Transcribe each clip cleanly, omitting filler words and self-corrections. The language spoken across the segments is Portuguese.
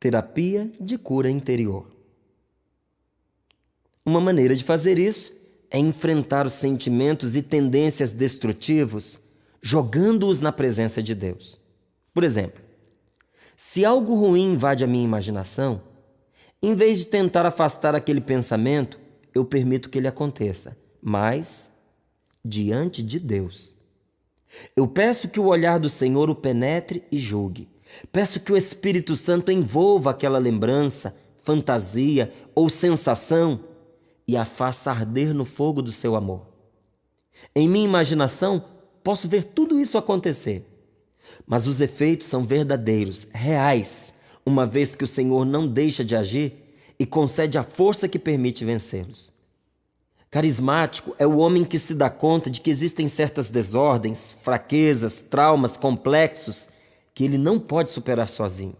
Terapia de cura interior. Uma maneira de fazer isso é enfrentar os sentimentos e tendências destrutivos, jogando-os na presença de Deus. Por exemplo, se algo ruim invade a minha imaginação, em vez de tentar afastar aquele pensamento, eu permito que ele aconteça, mas diante de Deus. Eu peço que o olhar do Senhor o penetre e julgue. Peço que o Espírito Santo envolva aquela lembrança, fantasia ou sensação e a faça arder no fogo do seu amor. Em minha imaginação, posso ver tudo isso acontecer, mas os efeitos são verdadeiros, reais, uma vez que o Senhor não deixa de agir e concede a força que permite vencê-los. Carismático é o homem que se dá conta de que existem certas desordens, fraquezas, traumas complexos que ele não pode superar sozinho,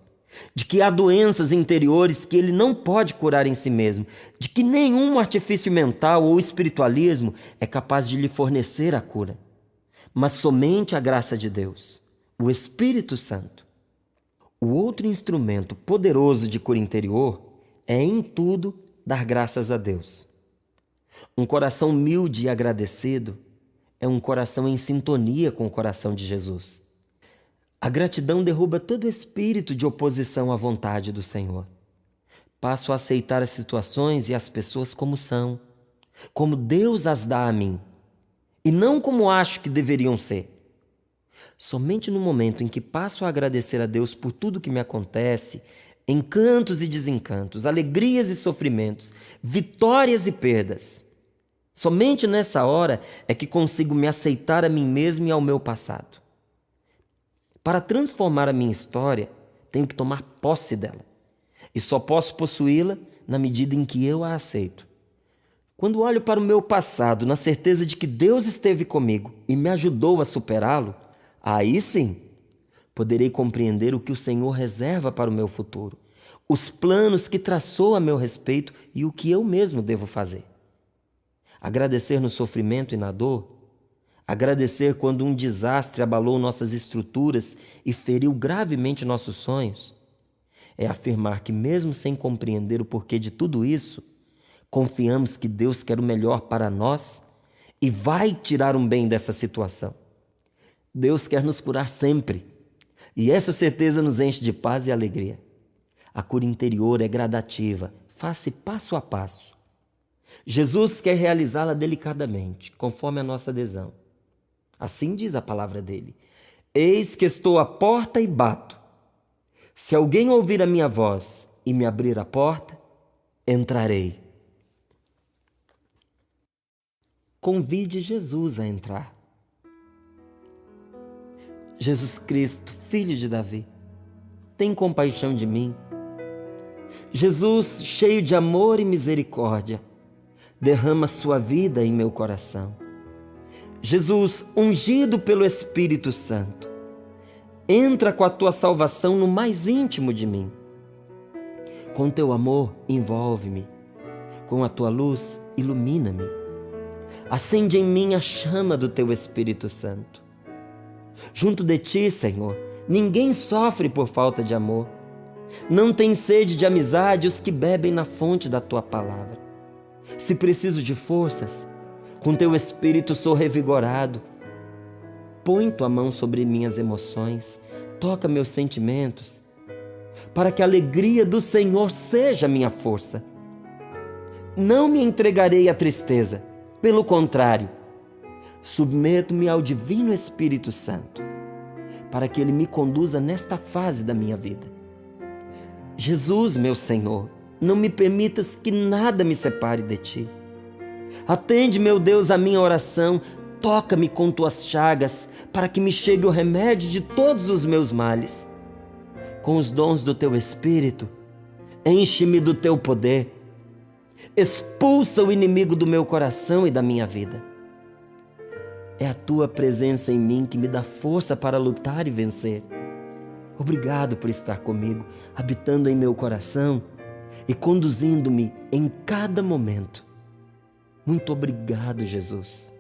de que há doenças interiores que ele não pode curar em si mesmo, de que nenhum artifício mental ou espiritualismo é capaz de lhe fornecer a cura, mas somente a graça de Deus, o Espírito Santo. O outro instrumento poderoso de cura interior é, em tudo, dar graças a Deus. Um coração humilde e agradecido é um coração em sintonia com o coração de Jesus. A gratidão derruba todo espírito de oposição à vontade do Senhor. Passo a aceitar as situações e as pessoas como são, como Deus as dá a mim, e não como acho que deveriam ser. Somente no momento em que passo a agradecer a Deus por tudo que me acontece, encantos e desencantos, alegrias e sofrimentos, vitórias e perdas, somente nessa hora é que consigo me aceitar a mim mesmo e ao meu passado. Para transformar a minha história, tenho que tomar posse dela. E só posso possuí-la na medida em que eu a aceito. Quando olho para o meu passado, na certeza de que Deus esteve comigo e me ajudou a superá-lo, aí sim, poderei compreender o que o Senhor reserva para o meu futuro, os planos que traçou a meu respeito e o que eu mesmo devo fazer. Agradecer no sofrimento e na dor, agradecer quando um desastre abalou nossas estruturas e feriu gravemente nossos sonhos, é afirmar que mesmo sem compreender o porquê de tudo isso, confiamos que Deus quer o melhor para nós e vai tirar um bem dessa situação. Deus quer nos curar sempre, e essa certeza nos enche de paz e alegria. A cura interior é gradativa, faz-se passo a passo. Jesus quer realizá-la delicadamente, conforme a nossa adesão. Assim diz a palavra dele: eis que estou à porta e bato. Se alguém ouvir a minha voz e me abrir a porta, entrarei. Convide Jesus a entrar. Jesus Cristo, Filho de Davi, tem compaixão de mim. Jesus, cheio de amor e misericórdia, derrama sua vida em meu coração. Jesus, ungido pelo Espírito Santo, entra com a tua salvação no mais íntimo de mim. Com teu amor, envolve-me. Com a tua luz, ilumina-me. Acende em mim a chama do teu Espírito Santo. Junto de ti, Senhor, ninguém sofre por falta de amor. Não tem sede de amizade os que bebem na fonte da tua palavra. Se preciso de forças, com teu Espírito sou revigorado. Põe tua mão sobre minhas emoções, toca meus sentimentos, para que a alegria do Senhor seja minha força. Não me entregarei à tristeza, pelo contrário, submeto-me ao Divino Espírito Santo, para que Ele me conduza nesta fase da minha vida. Jesus, meu Senhor, não me permitas que nada me separe de Ti. Atende, meu Deus, a minha oração, toca-me com Tuas chagas, para que me chegue o remédio de todos os meus males. Com os dons do Teu Espírito, enche-me do Teu poder. Expulsa o inimigo do meu coração e da minha vida. É a Tua presença em mim que me dá força para lutar e vencer. Obrigado por estar comigo, habitando em meu coração e conduzindo-me em cada momento. Muito obrigado, Jesus.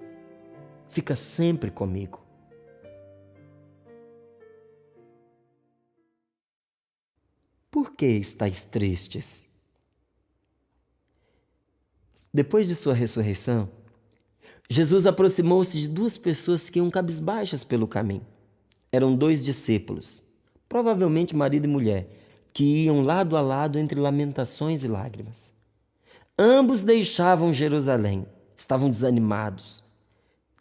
Fica sempre comigo. por que estáis tristes? Depois de sua ressurreição, Jesus aproximou-se de duas pessoas que iam cabisbaixas pelo caminho. Eram dois discípulos, provavelmente marido e mulher, que iam lado a lado entre lamentações e lágrimas. Ambos deixavam Jerusalém, estavam desanimados.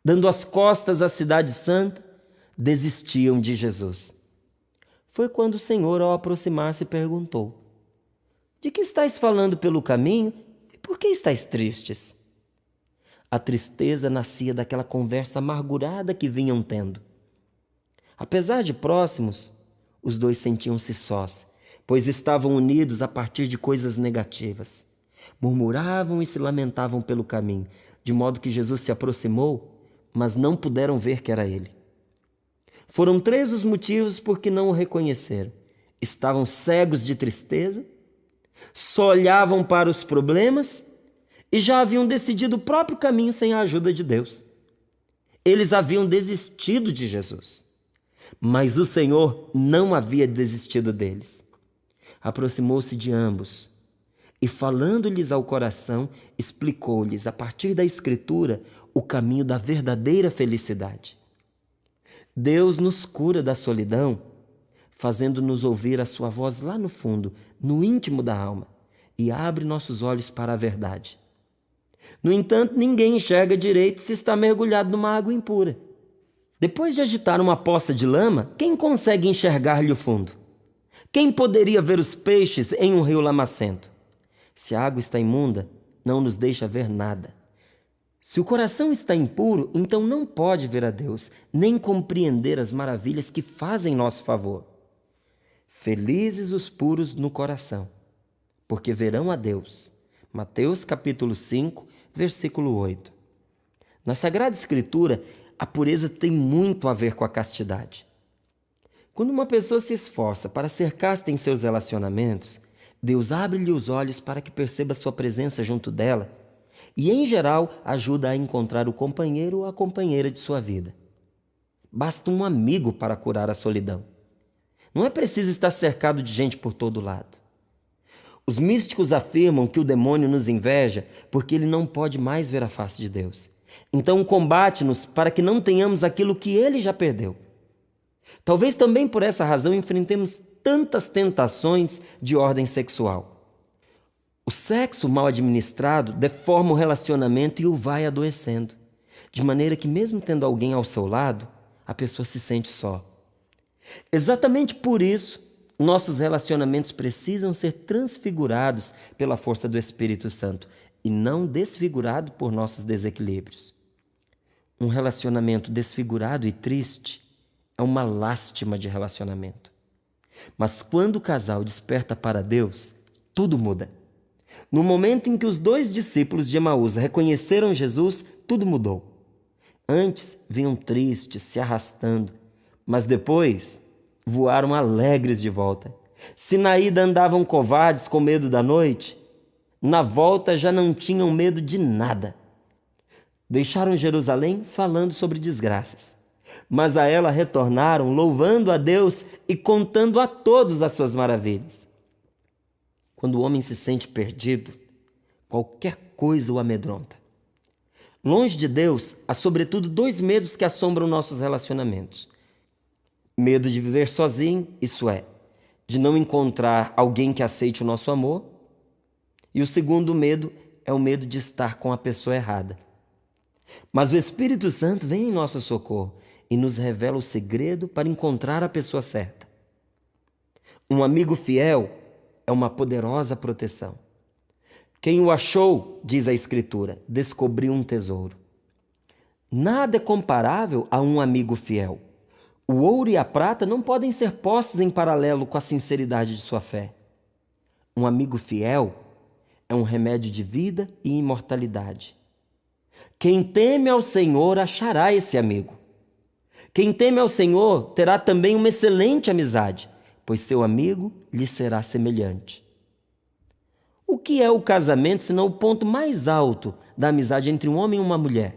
Dando as costas à cidade santa, desistiam de Jesus. Foi quando o Senhor, ao aproximar-se, perguntou: de que estáis falando pelo caminho e por que estáis tristes? A tristeza nascia daquela conversa amargurada que vinham tendo. Apesar de próximos, os dois sentiam-se sós, pois estavam unidos a partir de coisas negativas. Murmuravam e se lamentavam pelo caminho, de modo que Jesus se aproximou, mas não puderam ver que era ele. Foram 3 os motivos por que não o reconheceram. Estavam cegos de tristeza, só olhavam para os problemas e já haviam decidido o próprio caminho sem a ajuda de Deus. Eles haviam desistido de Jesus, mas o Senhor não havia desistido deles. Aproximou-se de ambos e, falando-lhes ao coração, explicou-lhes, a partir da Escritura, o caminho da verdadeira felicidade. Deus nos cura da solidão, fazendo-nos ouvir a sua voz lá no fundo, no íntimo da alma, e abre nossos olhos para a verdade. No entanto, ninguém enxerga direito se está mergulhado numa água impura. Depois de agitar uma poça de lama, quem consegue enxergar-lhe o fundo? Quem poderia ver os peixes em um rio lamacento? Se a água está imunda, não nos deixa ver nada. Se o coração está impuro, então não pode ver a Deus, nem compreender as maravilhas que fazem em nosso favor. Felizes os puros no coração, porque verão a Deus. Mateus capítulo 5, versículo 8. Na Sagrada Escritura, a pureza tem muito a ver com a castidade. Quando uma pessoa se esforça para ser casta em seus relacionamentos, Deus abre-lhe os olhos para que perceba sua presença junto dela e, em geral, ajuda a encontrar o companheiro ou a companheira de sua vida. Basta um amigo para curar a solidão. Não é preciso estar cercado de gente por todo lado. Os místicos afirmam que o demônio nos inveja porque ele não pode mais ver a face de Deus. Então combate-nos para que não tenhamos aquilo que ele já perdeu. Talvez também por essa razão enfrentemos tantas tentações de ordem sexual. O sexo mal administrado deforma o relacionamento e o vai adoecendo, de maneira que mesmo tendo alguém ao seu lado, a pessoa se sente só. Exatamente por isso, nossos relacionamentos precisam ser transfigurados pela força do Espírito Santo e não desfigurado por nossos desequilíbrios. Um relacionamento desfigurado e triste é uma lástima de relacionamento. Mas quando o casal desperta para Deus, tudo muda. No momento em que os 2 discípulos de Emaús reconheceram Jesus, tudo mudou. Antes vinham tristes, se arrastando, mas depois voaram alegres de volta. Se na ida andavam covardes com medo da noite, na volta já não tinham medo de nada. Deixaram Jerusalém falando sobre desgraças, mas a ela retornaram louvando a Deus e contando a todos as suas maravilhas. Quando o homem se sente perdido, qualquer coisa o amedronta. Longe de Deus, há sobretudo 2 medos que assombram nossos relacionamentos. Medo de viver sozinho, isso é, de não encontrar alguém que aceite o nosso amor. E o segundo medo é o medo de estar com a pessoa errada. Mas o Espírito Santo vem em nosso socorro e nos revela o segredo para encontrar a pessoa certa. Um amigo fiel é uma poderosa proteção. Quem o achou, diz a Escritura, descobriu um tesouro. Nada é comparável a um amigo fiel. O ouro e a prata não podem ser postos em paralelo com a sinceridade de sua fé. Um amigo fiel é um remédio de vida e imortalidade. Quem teme ao Senhor achará esse amigo. Quem teme ao Senhor terá também uma excelente amizade, pois seu amigo lhe será semelhante. O que é o casamento senão o ponto mais alto da amizade entre um homem e uma mulher?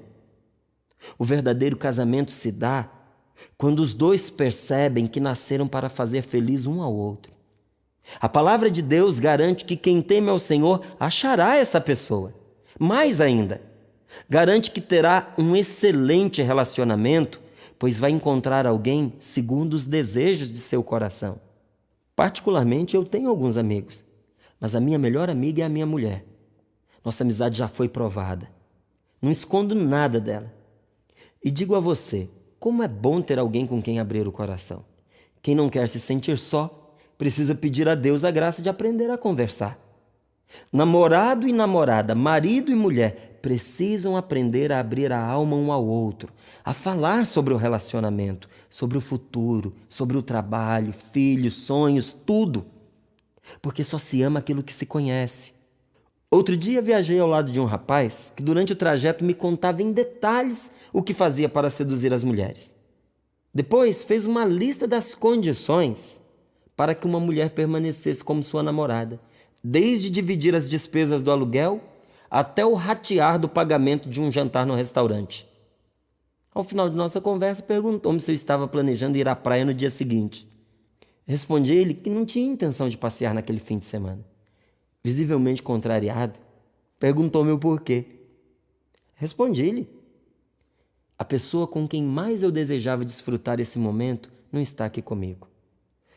O verdadeiro casamento se dá quando os 2 percebem que nasceram para fazer feliz um ao outro. A palavra de Deus garante que quem teme ao Senhor achará essa pessoa. Mais ainda, garante que terá um excelente relacionamento, pois vai encontrar alguém segundo os desejos de seu coração. Particularmente, eu tenho alguns amigos, mas a minha melhor amiga é a minha mulher. Nossa amizade já foi provada. Não escondo nada dela. E digo a você, como é bom ter alguém com quem abrir o coração. Quem não quer se sentir só, precisa pedir a Deus a graça de aprender a conversar. Namorado e namorada, marido e mulher, precisam aprender a abrir a alma um ao outro, a falar sobre o relacionamento, sobre o futuro, sobre o trabalho, filhos, sonhos, tudo. Porque só se ama aquilo que se conhece. Outro dia viajei ao lado de um rapaz que durante o trajeto me contava em detalhes o que fazia para seduzir as mulheres. Depois fez uma lista das condições para que uma mulher permanecesse como sua namorada, desde dividir as despesas do aluguel até o ratear do pagamento de um jantar no restaurante. Ao final de nossa conversa, perguntou-me se eu estava planejando ir à praia no dia seguinte. Respondi-lhe que não tinha intenção de passear naquele fim de semana. Visivelmente contrariado, perguntou-me o porquê. Respondi-lhe: a pessoa com quem mais eu desejava desfrutar esse momento não está aqui comigo.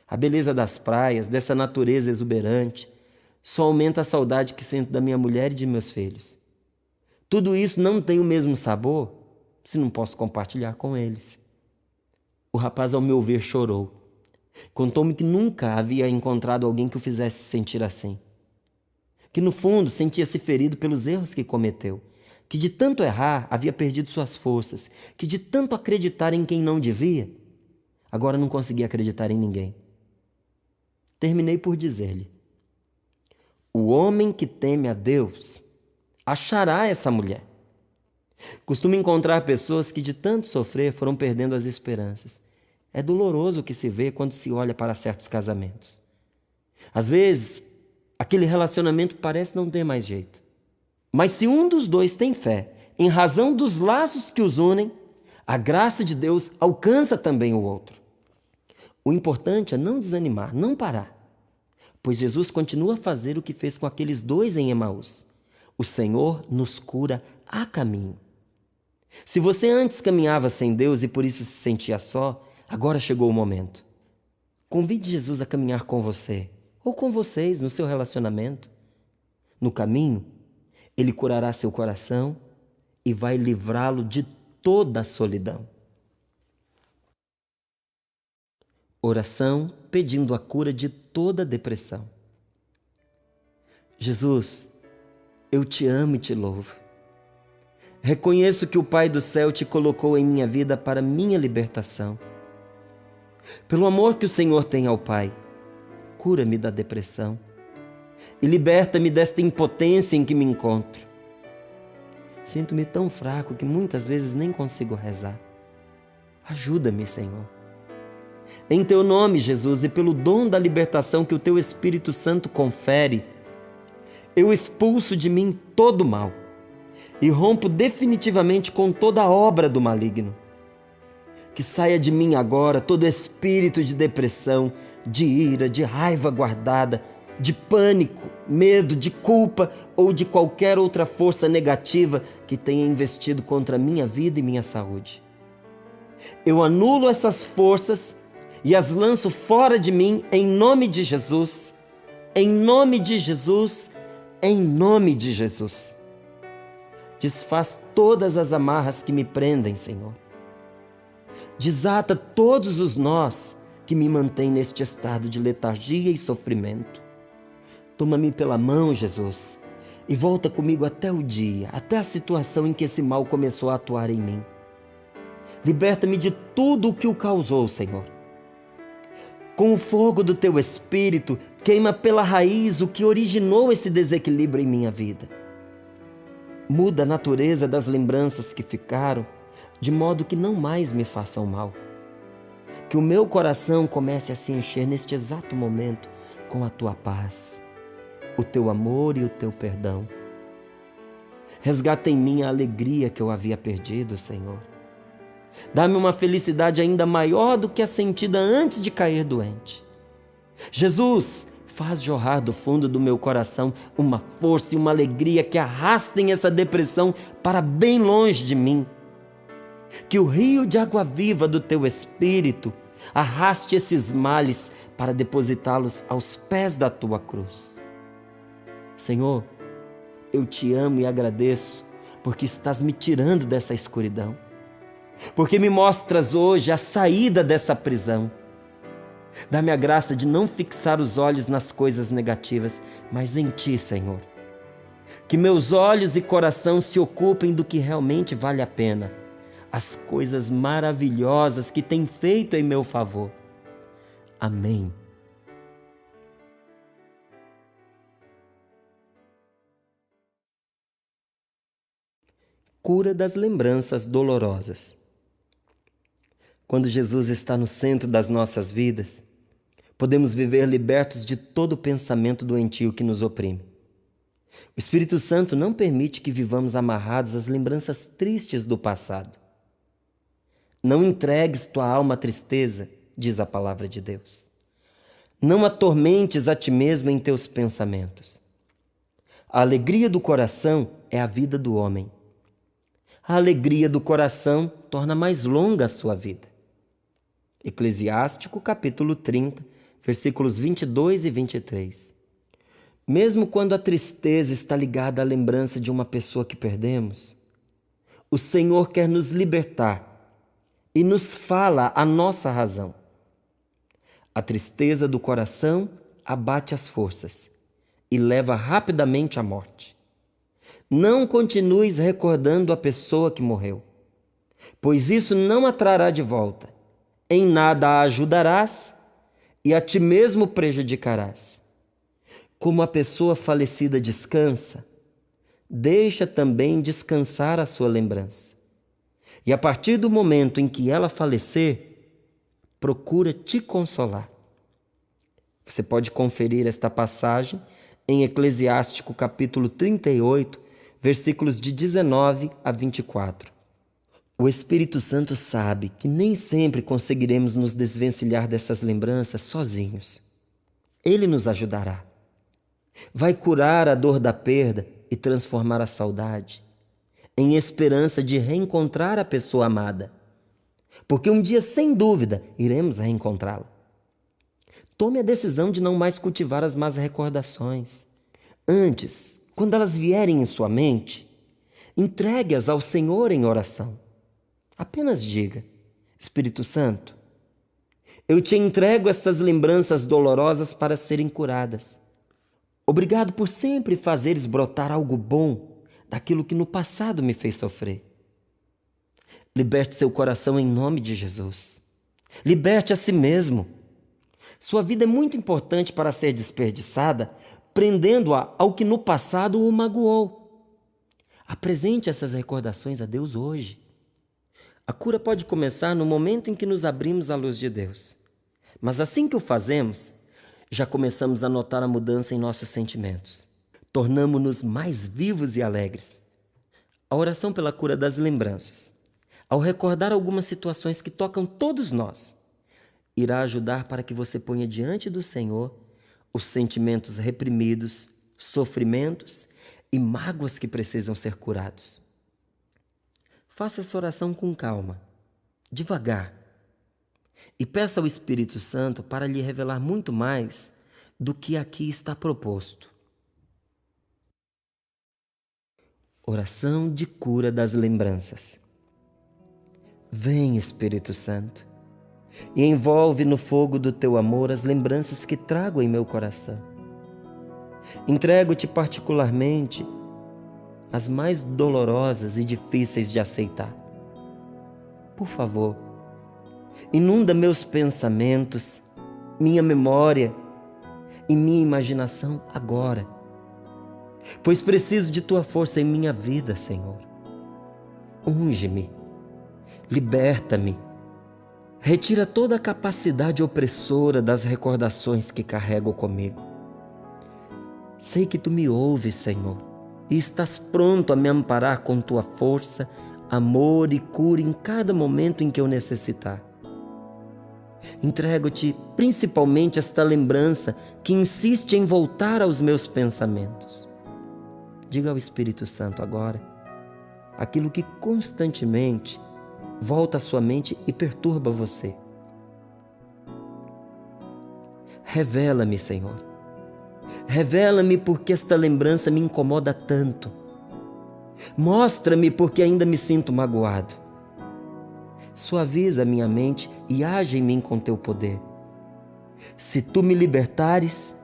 A beleza das praias, dessa natureza exuberante, só aumenta a saudade que sinto da minha mulher e de meus filhos. Tudo isso não tem o mesmo sabor se não posso compartilhar com eles. O rapaz, ao meu ver, chorou. Contou-me que nunca havia encontrado alguém que o fizesse sentir assim. Que no fundo sentia-se ferido pelos erros que cometeu. Que de tanto errar havia perdido suas forças. Que de tanto acreditar em quem não devia, agora não conseguia acreditar em ninguém. Terminei por dizer-lhe: o homem que teme a Deus achará essa mulher. Costumo encontrar pessoas que de tanto sofrer foram perdendo as esperanças. É doloroso o que se vê quando se olha para certos casamentos. Às vezes, aquele relacionamento parece não ter mais jeito. Mas se um dos dois tem fé, em razão dos laços que os unem, a graça de Deus alcança também o outro. O importante é não desanimar, não parar. Pois Jesus continua a fazer o que fez com aqueles dois em Emaús. O Senhor nos cura a caminho. Se você antes caminhava sem Deus e por isso se sentia só, agora chegou o momento. Convide Jesus a caminhar com você, ou com vocês no seu relacionamento. No caminho, Ele curará seu coração e vai livrá-lo de toda a solidão. Oração pedindo a cura de toda depressão. Jesus, eu te amo e te louvo. Reconheço que o Pai do céu te colocou em minha vida para minha libertação. Pelo amor que o Senhor tem ao Pai, cura-me da depressão e liberta-me desta impotência em que me encontro. Sinto-me tão fraco que muitas vezes nem consigo rezar. Ajuda-me, Senhor. Em teu nome, Jesus, e pelo dom da libertação que o teu Espírito Santo confere, eu expulso de mim todo o mal e rompo definitivamente com toda a obra do maligno. Que saia de mim agora todo espírito de depressão, de ira, de raiva guardada, de pânico, medo, de culpa ou de qualquer outra força negativa que tenha investido contra a minha vida e minha saúde. Eu anulo essas forças e as lanço fora de mim em nome de Jesus, em nome de Jesus, em nome de Jesus. Desfaz todas as amarras que me prendem, Senhor. Desata todos os nós que me mantêm neste estado de letargia e sofrimento. Toma-me pela mão, Jesus, e volta comigo até o dia, até a situação em que esse mal começou a atuar em mim. Liberta-me de tudo o que o causou, Senhor. Com o fogo do teu Espírito, queima pela raiz o que originou esse desequilíbrio em minha vida. Muda a natureza das lembranças que ficaram, de modo que não mais me façam mal. Que o meu coração comece a se encher neste exato momento com a tua paz, o teu amor e o teu perdão. Resgata em mim a alegria que eu havia perdido, Senhor. Dá-me uma felicidade ainda maior do que a sentida antes de cair doente. Jesus, faz jorrar do fundo do meu coração uma força e uma alegria que arrastem essa depressão para bem longe de mim. Que o rio de água viva do teu Espírito arraste esses males para depositá-los aos pés da tua cruz. Senhor, eu te amo e agradeço porque estás me tirando dessa escuridão, porque me mostras hoje a saída dessa prisão. Dá-me a graça de não fixar os olhos nas coisas negativas, mas em Ti, Senhor. Que meus olhos e coração se ocupem do que realmente vale a pena, as coisas maravilhosas que tem feito em meu favor. Amém. Cura das lembranças dolorosas. Quando Jesus está no centro das nossas vidas, podemos viver libertos de todo pensamento doentio que nos oprime. O Espírito Santo não permite que vivamos amarrados às lembranças tristes do passado. Não entregues tua alma à tristeza, diz a palavra de Deus. Não atormentes a ti mesmo em teus pensamentos. A alegria do coração é a vida do homem. A alegria do coração torna mais longa a sua vida. Eclesiástico, capítulo 30, versículos 22 e 23. Mesmo quando a tristeza está ligada à lembrança de uma pessoa que perdemos, o Senhor quer nos libertar e nos fala a nossa razão. A tristeza do coração abate as forças e leva rapidamente à morte. Não continues recordando a pessoa que morreu, pois isso não a trará de volta. Em nada a ajudarás e a ti mesmo prejudicarás. Como a pessoa falecida descansa, deixa também descansar a sua lembrança. E a partir do momento em que ela falecer, procura te consolar. Você pode conferir esta passagem em Eclesiástico capítulo 38, versículos de 19 a 24. O Espírito Santo sabe que nem sempre conseguiremos nos desvencilhar dessas lembranças sozinhos. Ele nos ajudará. Vai curar a dor da perda e transformar a saudade em esperança de reencontrar a pessoa amada. Porque um dia, sem dúvida, iremos reencontrá-la. Tome a decisão de não mais cultivar as más recordações. Antes, quando elas vierem em sua mente, entregue-as ao Senhor em oração. Apenas diga: Espírito Santo, eu te entrego estas lembranças dolorosas para serem curadas. Obrigado por sempre fazeres brotar algo bom daquilo que no passado me fez sofrer. Liberte seu coração em nome de Jesus. Liberte a si mesmo. Sua vida é muito importante para ser desperdiçada, prendendo-a ao que no passado o magoou. Apresente essas recordações a Deus hoje. A cura pode começar no momento em que nos abrimos à luz de Deus. Mas assim que o fazemos, já começamos a notar a mudança em nossos sentimentos. Tornamo-nos mais vivos e alegres. A oração pela cura das lembranças, ao recordar algumas situações que tocam todos nós, irá ajudar para que você ponha diante do Senhor os sentimentos reprimidos, sofrimentos e mágoas que precisam ser curados. Faça essa oração com calma, devagar, e peça ao Espírito Santo para lhe revelar muito mais do que aqui está proposto. Oração de cura das lembranças. Vem, Espírito Santo, e envolve no fogo do teu amor as lembranças que trago em meu coração. Entrego-te particularmente as mais dolorosas e difíceis de aceitar. Por favor, inunda meus pensamentos, minha memória e minha imaginação agora, pois preciso de tua força em minha vida, Senhor. Unge-me, liberta-me, retira toda a capacidade opressora das recordações que carrego comigo. Sei que tu me ouves, Senhor, e estás pronto a me amparar com tua força, amor e cura em cada momento em que eu necessitar. Entrego-te principalmente esta lembrança que insiste em voltar aos meus pensamentos. Diga ao Espírito Santo agora aquilo que constantemente volta à sua mente e perturba você. Revela-me, Senhor. Revela-me porque esta lembrança me incomoda tanto. Mostra-me porque ainda me sinto magoado. Suaviza minha mente e age em mim com teu poder. Se tu me libertares,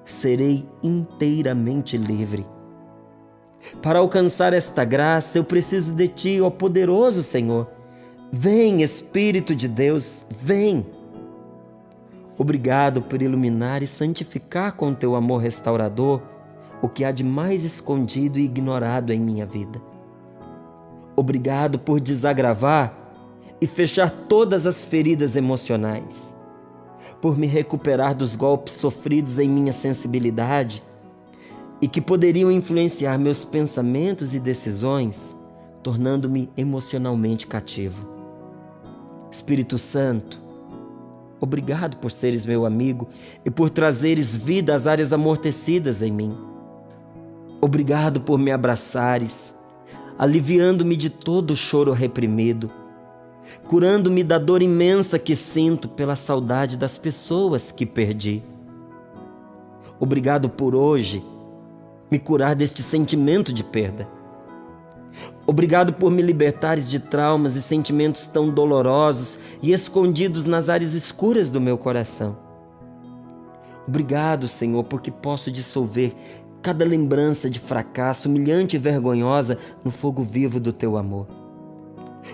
serei inteiramente livre. Para alcançar esta graça, eu preciso de ti, ó poderoso Senhor. Vem, Espírito de Deus, vem. Obrigado por iluminar e santificar com teu amor restaurador o que há de mais escondido e ignorado em minha vida. Obrigado por desagravar e fechar todas as feridas emocionais, por me recuperar dos golpes sofridos em minha sensibilidade e que poderiam influenciar meus pensamentos e decisões, tornando-me emocionalmente cativo. Espírito Santo, obrigado por seres meu amigo e por trazeres vida às áreas amortecidas em mim. Obrigado por me abraçares, aliviando-me de todo o choro reprimido, curando-me da dor imensa que sinto pela saudade das pessoas que perdi. Obrigado por hoje me curar deste sentimento de perda. Obrigado por me libertares de traumas e sentimentos tão dolorosos e escondidos nas áreas escuras do meu coração. Obrigado, Senhor, porque posso dissolver cada lembrança de fracasso humilhante e vergonhosa no fogo vivo do teu amor.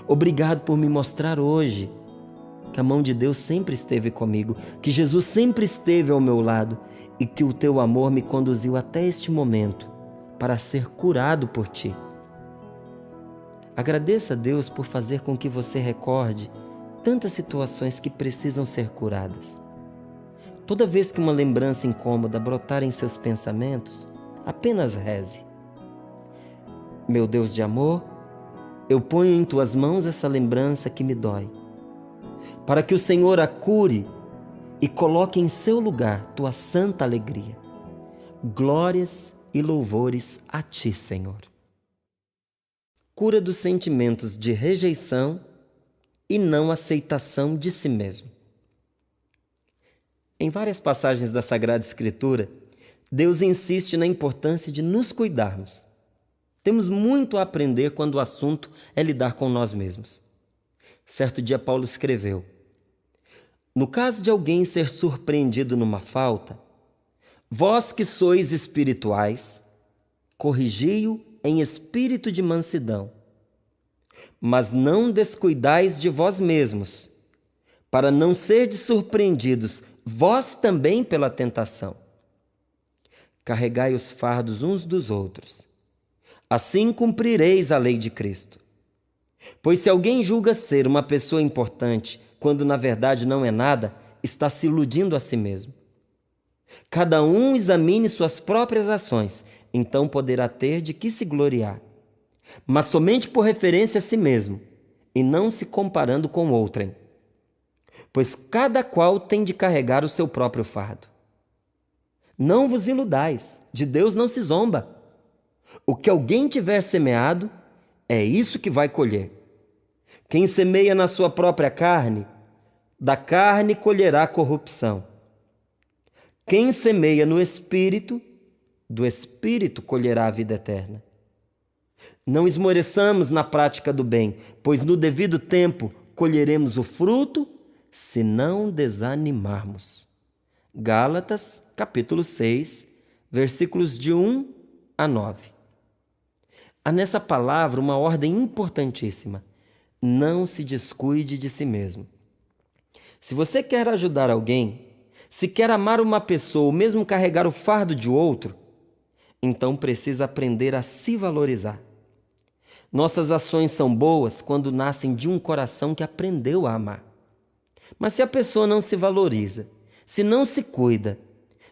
Obrigado por me mostrar hoje que a mão de Deus sempre esteve comigo, que Jesus sempre esteve ao meu lado e que o teu amor me conduziu até este momento para ser curado por ti. Agradeça a Deus por fazer com que você recorde tantas situações que precisam ser curadas. Toda vez que uma lembrança incômoda brotar em seus pensamentos, apenas reze. Meu Deus de amor, eu ponho em tuas mãos essa lembrança que me dói, para que o Senhor a cure e coloque em seu lugar tua santa alegria. Glórias e louvores a ti, Senhor. Cura dos sentimentos de rejeição e não aceitação de si mesmo. Em várias passagens da Sagrada Escritura, Deus insiste na importância de nos cuidarmos. Temos muito a aprender quando o assunto é lidar com nós mesmos. Certo dia Paulo escreveu: no caso de alguém ser surpreendido numa falta, vós que sois espirituais, corrigi-o em espírito de mansidão, mas não descuidais de vós mesmos, para não serdes surpreendidos vós também pela tentação. Carregai os fardos uns dos outros. Assim cumprireis a lei de Cristo. Pois se alguém julga ser uma pessoa importante, quando na verdade não é nada, está se iludindo a si mesmo. Cada um examine suas próprias ações, então poderá ter de que se gloriar, mas somente por referência a si mesmo, e não se comparando com outrem. Pois cada qual tem de carregar o seu próprio fardo. Não vos iludais, de Deus não se zomba. O que alguém tiver semeado, é isso que vai colher. Quem semeia na sua própria carne, da carne colherá corrupção. Quem semeia no Espírito, do Espírito colherá a vida eterna. Não esmoreçamos na prática do bem, pois no devido tempo colheremos o fruto, se não desanimarmos. Gálatas, capítulo 6, versículos de 1 a 9. Há nessa palavra uma ordem importantíssima. Não se descuide de si mesmo. Se você quer ajudar alguém, se quer amar uma pessoa ou mesmo carregar o fardo de outro, então precisa aprender a se valorizar. Nossas ações são boas quando nascem de um coração que aprendeu a amar. Mas se a pessoa não se valoriza, se não se cuida,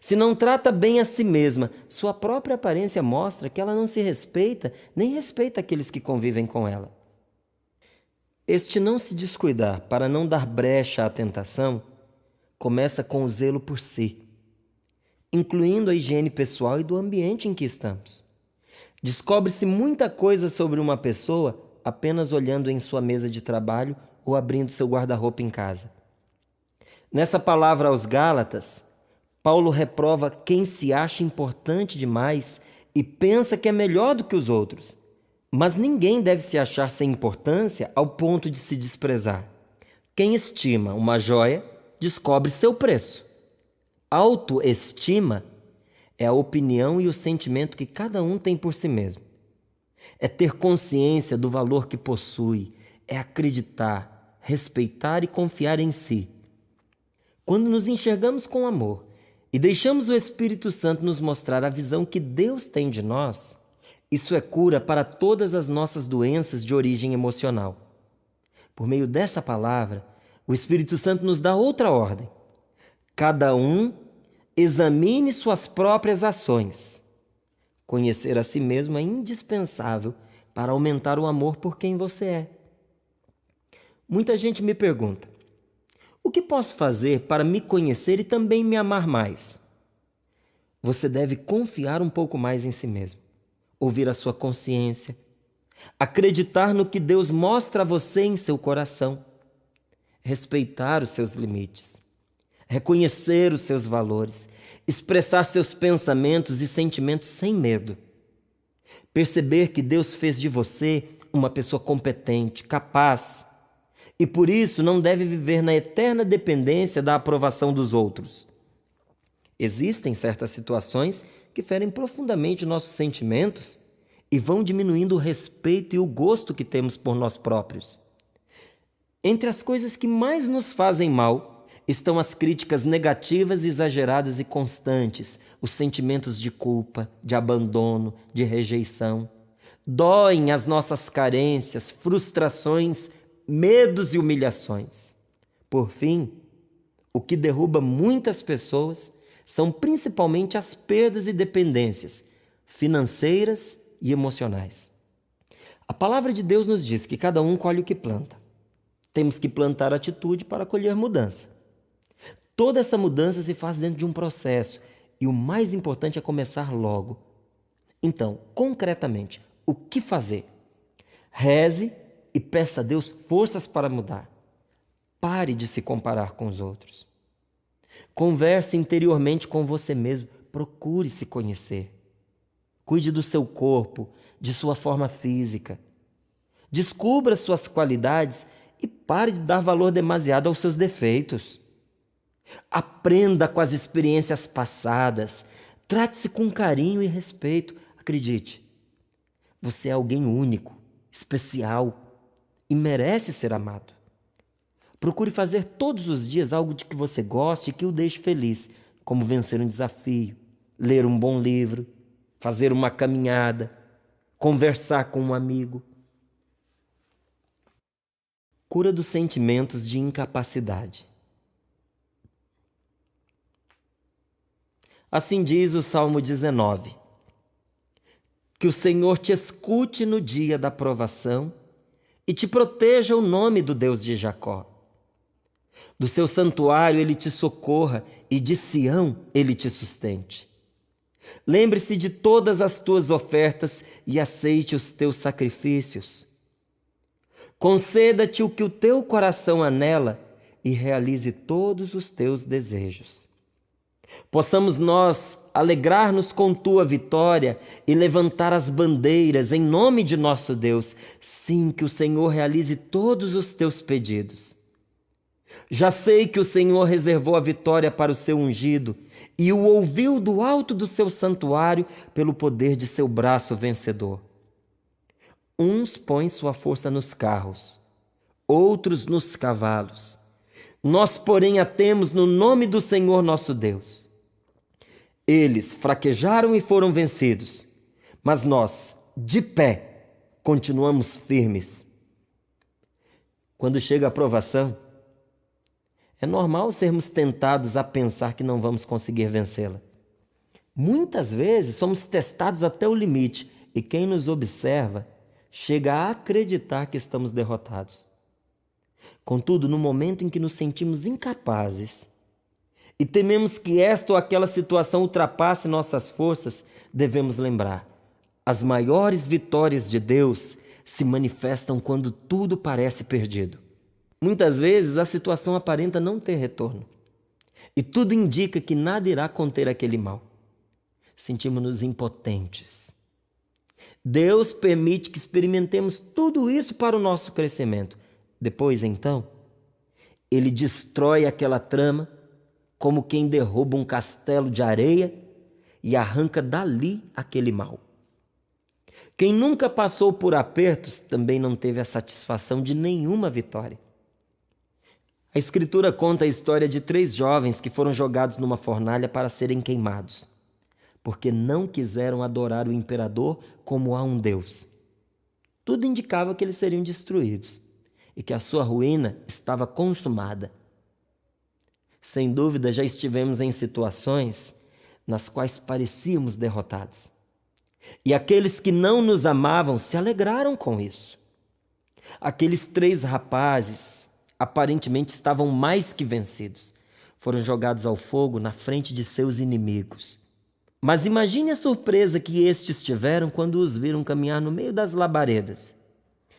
se não trata bem a si mesma, sua própria aparência mostra que ela não se respeita, nem respeita aqueles que convivem com ela. Este não se descuidar para não dar brecha à tentação começa com o zelo por si, incluindo a higiene pessoal e do ambiente em que estamos. Descobre-se muita coisa sobre uma pessoa apenas olhando em sua mesa de trabalho ou abrindo seu guarda-roupa em casa. Nessa palavra aos Gálatas, Paulo reprova quem se acha importante demais e pensa que é melhor do que os outros. Mas ninguém deve se achar sem importância ao ponto de se desprezar. Quem estima uma joia descobre seu preço. Autoestima é a opinião e o sentimento que cada um tem por si mesmo. É ter consciência do valor que possui, é acreditar, respeitar e confiar em si. Quando nos enxergamos com amor e deixamos o Espírito Santo nos mostrar a visão que Deus tem de nós, isso é cura para todas as nossas doenças de origem emocional. Por meio dessa palavra, o Espírito Santo nos dá outra ordem. Cada um examine suas próprias ações. Conhecer a si mesmo é indispensável para aumentar o amor por quem você é. Muita gente me pergunta: o que posso fazer para me conhecer e também me amar mais? Você deve confiar um pouco mais em si mesmo, ouvir a sua consciência, acreditar no que Deus mostra a você em seu coração, respeitar os seus limites, reconhecer os seus valores, expressar seus pensamentos e sentimentos sem medo, perceber que Deus fez de você uma pessoa competente, capaz, e por isso não deve viver na eterna dependência da aprovação dos outros. Existem certas situações que ferem profundamente nossos sentimentos e vão diminuindo o respeito e o gosto que temos por nós próprios. Entre as coisas que mais nos fazem mal estão as críticas negativas, exageradas e constantes, os sentimentos de culpa, de abandono, de rejeição. Doem as nossas carências, frustrações, medos e humilhações. Por fim, o que derruba muitas pessoas são principalmente as perdas e dependências financeiras e emocionais. A palavra de Deus nos diz que cada um colhe o que planta. Temos que plantar atitude para colher mudança. Toda essa mudança se faz dentro de um processo e o mais importante é começar logo. Então, concretamente, o que fazer? Reze e peça a Deus forças para mudar. Pare de se comparar com os outros. Converse interiormente com você mesmo. Procure se conhecer. Cuide do seu corpo, de sua forma física. Descubra suas qualidades e pare de dar valor demasiado aos seus defeitos. Aprenda com as experiências passadas. Trate-se com carinho e respeito. Acredite, você é alguém único, especial e merece ser amado. Procure fazer todos os dias algo de que você goste e que o deixe feliz, como vencer um desafio, ler um bom livro, fazer uma caminhada, conversar com um amigo. Cura dos sentimentos de incapacidade. Assim diz o Salmo 19. Que o Senhor te escute no dia da provação e te proteja o nome do Deus de Jacó. Do seu santuário ele te socorra e de Sião ele te sustente. Lembre-se de todas as tuas ofertas e aceite os teus sacrifícios. Conceda-te o que o teu coração anela e realize todos os teus desejos. Possamos nós alegrar-nos com tua vitória e levantar as bandeiras em nome de nosso Deus. Sim, que o Senhor realize todos os teus pedidos. Já sei que o Senhor reservou a vitória para o seu ungido e o ouviu do alto do seu santuário pelo poder de seu braço vencedor. Uns põem sua força nos carros, outros nos cavalos. Nós, porém, a temos no nome do Senhor nosso Deus. Eles fraquejaram e foram vencidos, mas nós, de pé, continuamos firmes. Quando chega a provação, é normal sermos tentados a pensar que não vamos conseguir vencê-la. Muitas vezes somos testados até o limite e quem nos observa chega a acreditar que estamos derrotados. Contudo, no momento em que nos sentimos incapazes, e tememos que esta ou aquela situação ultrapasse nossas forças, devemos lembrar: as maiores vitórias de Deus se manifestam quando tudo parece perdido. Muitas vezes a situação aparenta não ter retorno, e tudo indica que nada irá conter aquele mal. Sentimos-nos impotentes. Deus permite que experimentemos tudo isso para o nosso crescimento. Depois, então, Ele destrói aquela trama como quem derruba um castelo de areia e arranca dali aquele mal. Quem nunca passou por apertos também não teve a satisfação de nenhuma vitória. A Escritura conta a história de 3 jovens que foram jogados numa fornalha para serem queimados, porque não quiseram adorar o imperador como a um Deus. Tudo indicava que eles seriam destruídos e que a sua ruína estava consumada. Sem dúvida, já estivemos em situações nas quais parecíamos derrotados. E aqueles que não nos amavam se alegraram com isso. Aqueles 3 rapazes aparentemente estavam mais que vencidos. Foram jogados ao fogo na frente de seus inimigos. Mas imagine a surpresa que estes tiveram quando os viram caminhar no meio das labaredas.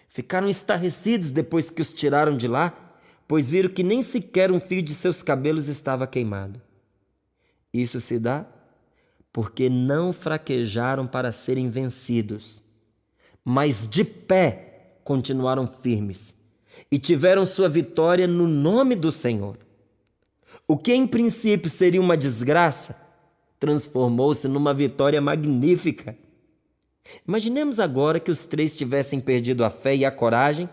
Ficaram estarrecidos depois que os tiraram de lá, pois viram que nem sequer um fio de seus cabelos estava queimado. Isso se dá porque não fraquejaram para serem vencidos, mas de pé continuaram firmes e tiveram sua vitória no nome do Senhor. O que em princípio seria uma desgraça, transformou-se numa vitória magnífica. Imaginemos agora que os 3 tivessem perdido a fé e a coragem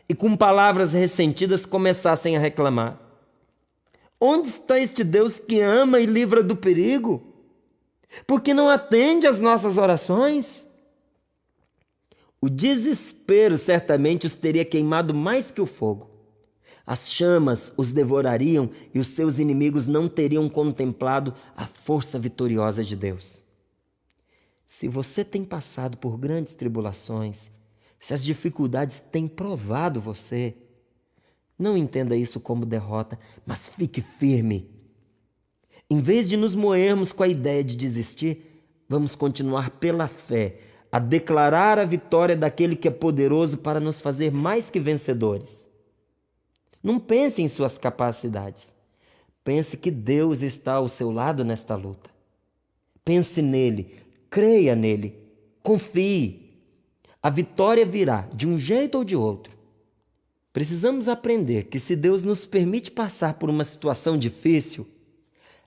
e com palavras ressentidas começassem a reclamar: onde está este Deus que ama e livra do perigo? Por que não atende às nossas orações? O desespero certamente os teria queimado mais que o fogo. As chamas os devorariam e os seus inimigos não teriam contemplado a força vitoriosa de Deus. Se você tem passado por grandes tribulações, se as dificuldades têm provado você, não entenda isso como derrota, mas fique firme. Em vez de nos moermos com a ideia de desistir, vamos continuar pela fé a declarar a vitória daquele que é poderoso para nos fazer mais que vencedores. Não pense em suas capacidades. Pense que Deus está ao seu lado nesta luta. Pense nele, creia nele, confie. A vitória virá de um jeito ou de outro. Precisamos aprender que se Deus nos permite passar por uma situação difícil,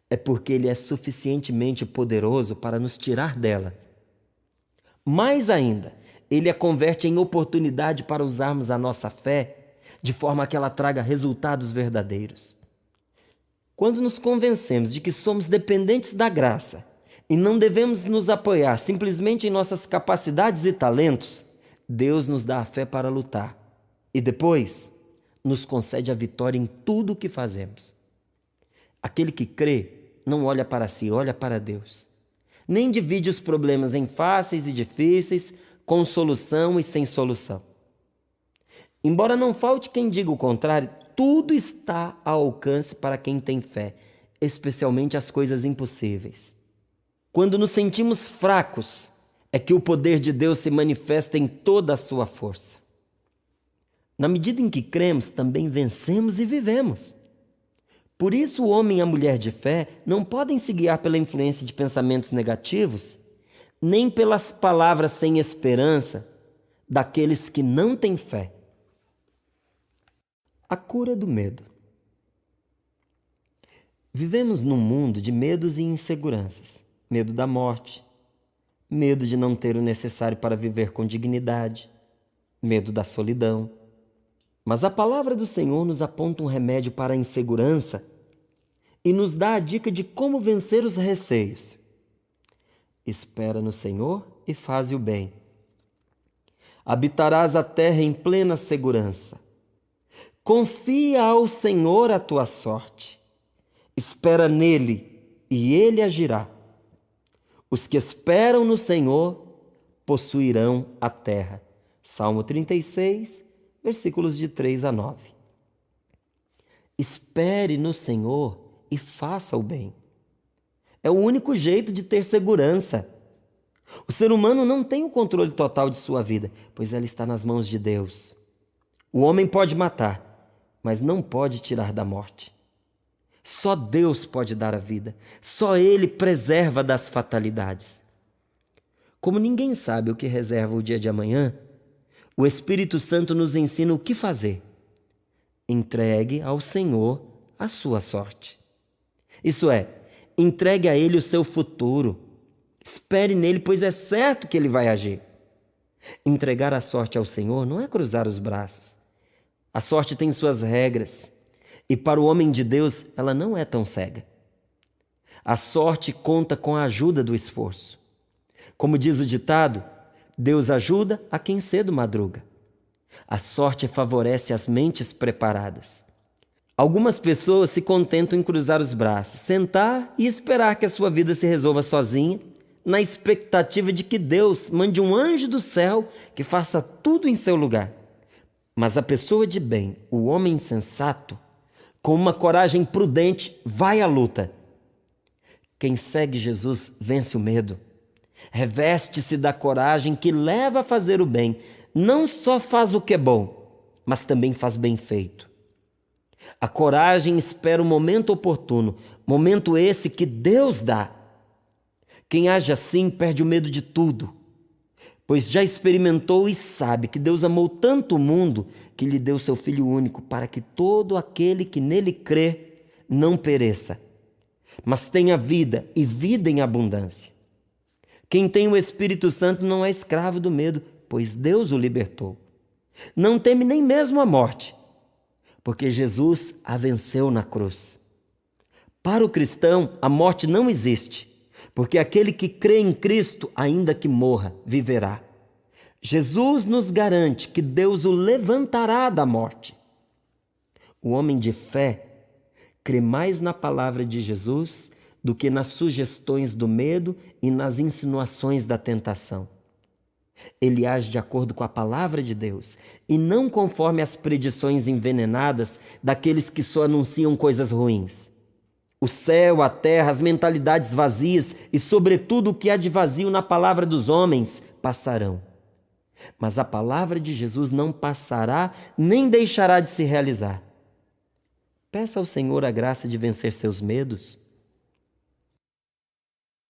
é porque Ele é suficientemente poderoso para nos tirar dela. Mais ainda, Ele a converte em oportunidade para usarmos a nossa fé de forma que ela traga resultados verdadeiros. Quando nos convencemos de que somos dependentes da graça e não devemos nos apoiar simplesmente em nossas capacidades e talentos, Deus nos dá a fé para lutar e depois nos concede a vitória em tudo o que fazemos. Aquele que crê não olha para si, olha para Deus. Nem divide os problemas em fáceis e difíceis, com solução e sem solução. Embora não falte quem diga o contrário, tudo está ao alcance para quem tem fé, especialmente as coisas impossíveis. Quando nos sentimos fracos, é que o poder de Deus se manifesta em toda a sua força. Na medida em que cremos, também vencemos e vivemos. Por isso, o homem e a mulher de fé não podem se guiar pela influência de pensamentos negativos, nem pelas palavras sem esperança daqueles que não têm fé. A cura do medo. Vivemos num mundo de medos e inseguranças. Medo da morte, medo de não ter o necessário para viver com dignidade, medo da solidão. Mas a palavra do Senhor nos aponta um remédio para a insegurança e nos dá a dica de como vencer os receios. Espera no Senhor e faze o bem. Habitarás a terra em plena segurança. Confia ao Senhor a tua sorte. Espera nele e ele agirá. Os que esperam no Senhor possuirão a terra. Salmo 36, versículos de 3 a 9. Espere no Senhor e faça o bem. É o único jeito de ter segurança. O ser humano não tem o controle total de sua vida, pois ela está nas mãos de Deus. O homem pode matar, mas não pode tirar da morte. Só Deus pode dar a vida. Só Ele preserva das fatalidades. Como ninguém sabe o que reserva o dia de amanhã, o Espírito Santo nos ensina o que fazer. Entregue ao Senhor a sua sorte. Isso é, entregue a Ele o seu futuro. Espere nele, pois é certo que Ele vai agir. Entregar a sorte ao Senhor não é cruzar os braços. A sorte tem suas regras, e para o homem de Deus ela não é tão cega. A sorte conta com a ajuda do esforço. Como diz o ditado, Deus ajuda a quem cedo madruga. A sorte favorece as mentes preparadas. Algumas pessoas se contentam em cruzar os braços, sentar e esperar que a sua vida se resolva sozinha, na expectativa de que Deus mande um anjo do céu que faça tudo em seu lugar. Mas a pessoa de bem, o homem sensato, com uma coragem prudente, vai à luta. Quem segue Jesus vence o medo. Reveste-se da coragem que leva a fazer o bem. Não só faz o que é bom, mas também faz bem feito. A coragem espera o momento oportuno, momento esse que Deus dá. Quem age assim perde o medo de tudo, pois já experimentou e sabe que Deus amou tanto o mundo que lhe deu seu Filho único para que todo aquele que nele crê não pereça, mas tenha vida e vida em abundância. Quem tem o Espírito Santo não é escravo do medo, pois Deus o libertou. Não teme nem mesmo a morte, porque Jesus a venceu na cruz. Para o cristão, a morte não existe, porque aquele que crê em Cristo, ainda que morra, viverá. Jesus nos garante que Deus o levantará da morte. O homem de fé crê mais na palavra de Jesus do que nas sugestões do medo e nas insinuações da tentação. Ele age de acordo com a palavra de Deus e não conforme as predições envenenadas daqueles que só anunciam coisas ruins. O céu, a terra, as mentalidades vazias e, sobretudo, o que há de vazio na palavra dos homens passarão. Mas a palavra de Jesus não passará nem deixará de se realizar. Peça ao Senhor a graça de vencer seus medos